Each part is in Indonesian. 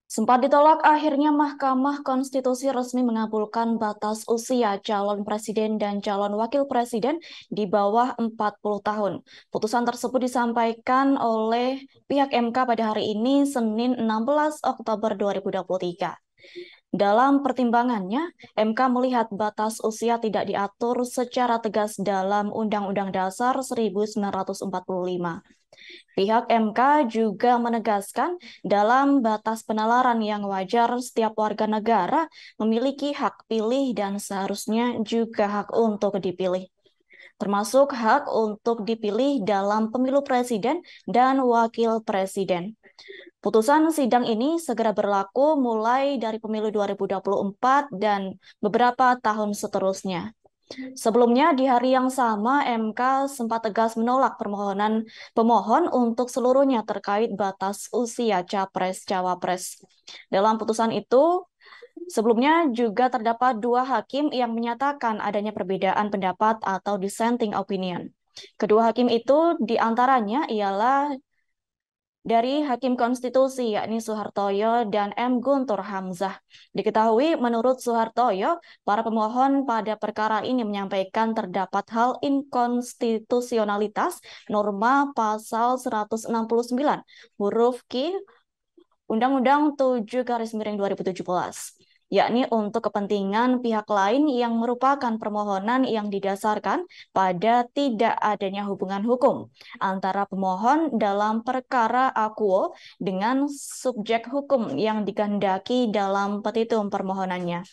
Sempat ditolak, akhirnya Mahkamah Konstitusi resmi mengabulkan batas usia calon presiden dan calon wakil presiden di bawah 40 tahun. Putusan tersebut disampaikan oleh pihak MK pada hari ini, Senin 16 Oktober 2023. Dalam pertimbangannya, MK melihat batas usia tidak diatur secara tegas dalam Undang-Undang Dasar 1945. Pihak MK juga menegaskan dalam batas penalaran yang wajar setiap warga negara memiliki hak pilih dan seharusnya juga hak untuk dipilih, termasuk hak untuk dipilih dalam pemilu presiden dan wakil presiden. Putusan sidang ini segera berlaku mulai dari pemilu 2024 dan beberapa tahun seterusnya. Sebelumnya, di hari yang sama, MK sempat tegas menolak permohonan pemohon untuk seluruhnya terkait batas usia capres-cawapres. Dalam putusan itu, sebelumnya juga terdapat dua hakim yang menyatakan adanya perbedaan pendapat atau dissenting opinion. Kedua hakim itu diantaranya ialah dari Hakim Konstitusi, yakni Suhartoyo dan M. Guntur Hamzah. Diketahui menurut Suhartoyo, para pemohon pada perkara ini menyampaikan terdapat hal inkonstitusionalitas norma pasal 169 huruf Q Undang-Undang 7/2017, yakni untuk kepentingan pihak lain yang merupakan permohonan yang didasarkan pada tidak adanya hubungan hukum antara pemohon dalam perkara akuo dengan subjek hukum yang dikehendaki dalam petitum permohonannya.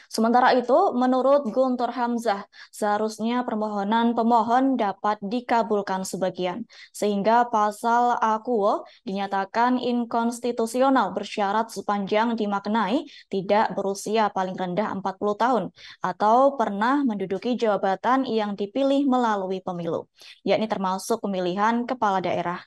Sementara itu, menurut Guntur Hamzah, seharusnya permohonan pemohon dapat dikabulkan sebagian, sehingga pasal akuo dinyatakan inkonstitusional bersyarat sepanjang dimaknai tidak berusia paling rendah 40 tahun atau pernah menduduki jabatan yang dipilih melalui pemilu, yakni termasuk pemilihan kepala daerah.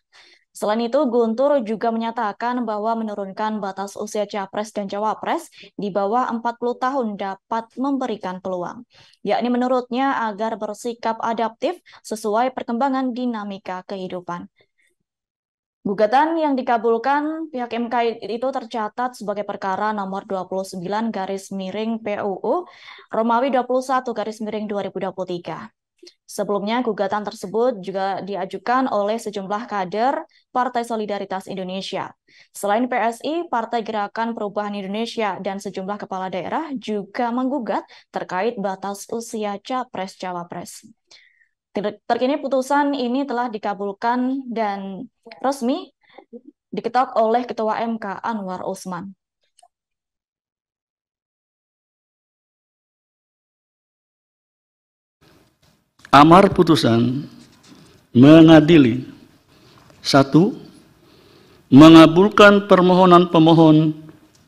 Selain itu, Guntur juga menyatakan bahwa menurunkan batas usia capres dan cawapres di bawah 40 tahun dapat memberikan peluang, yakni menurutnya agar bersikap adaptif sesuai perkembangan dinamika kehidupan. Gugatan yang dikabulkan pihak MK itu tercatat sebagai perkara nomor 29/PUU Romawi 21/2023. Sebelumnya, gugatan tersebut juga diajukan oleh sejumlah kader Partai Solidaritas Indonesia. Selain PSI, Partai Gerakan Perubahan Indonesia dan sejumlah kepala daerah juga menggugat terkait batas usia capres-cawapres. Terkini putusan ini telah dikabulkan dan resmi diketok oleh Ketua MK Anwar Usman. Amar putusan mengadili: 1. Mengabulkan permohonan pemohon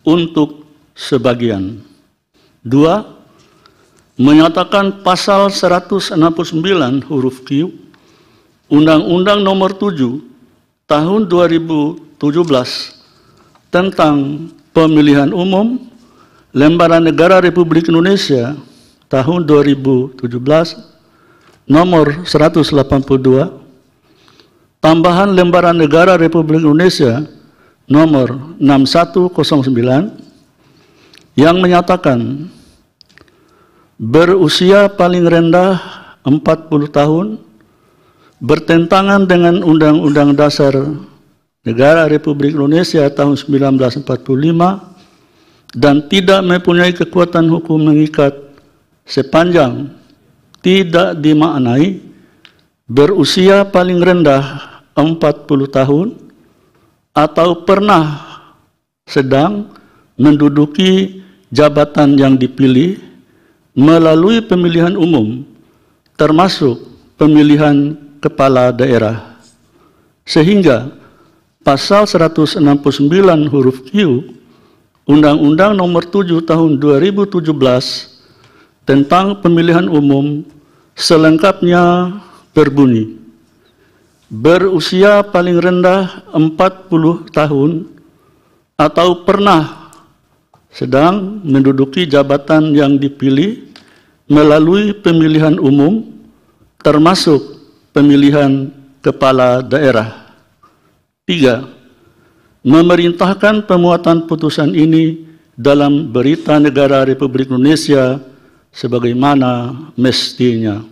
untuk sebagian. 2. Menyatakan pasal 169 huruf Q Undang-Undang Nomor 7 Tahun 2017 tentang Pemilihan Umum Lembaran Negara Republik Indonesia tahun 2017 Nomor 182, tambahan Lembaran Negara Republik Indonesia Nomor 6109 yang menyatakan berusia paling rendah 40 tahun bertentangan dengan Undang-Undang Dasar Negara Republik Indonesia tahun 1945 dan tidak mempunyai kekuatan hukum mengikat sepanjang tidak dimaknai berusia paling rendah 40 tahun atau pernah sedang menduduki jabatan yang dipilih melalui pemilihan umum termasuk pemilihan kepala daerah, sehingga pasal 169 huruf Q Undang-Undang Nomor 7 Tahun 2017 tentang pemilihan umum selengkapnya berbunyi, berusia paling rendah 40 tahun atau pernah sedang menduduki jabatan yang dipilih melalui pemilihan umum termasuk pemilihan kepala daerah. 3. memerintahkan pemuatan putusan ini dalam Berita Negara Republik Indonesia sebagaimana mestinya.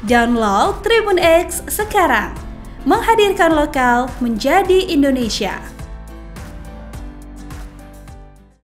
Download Tribun X sekarang, menghadirkan lokal menjadi Indonesia.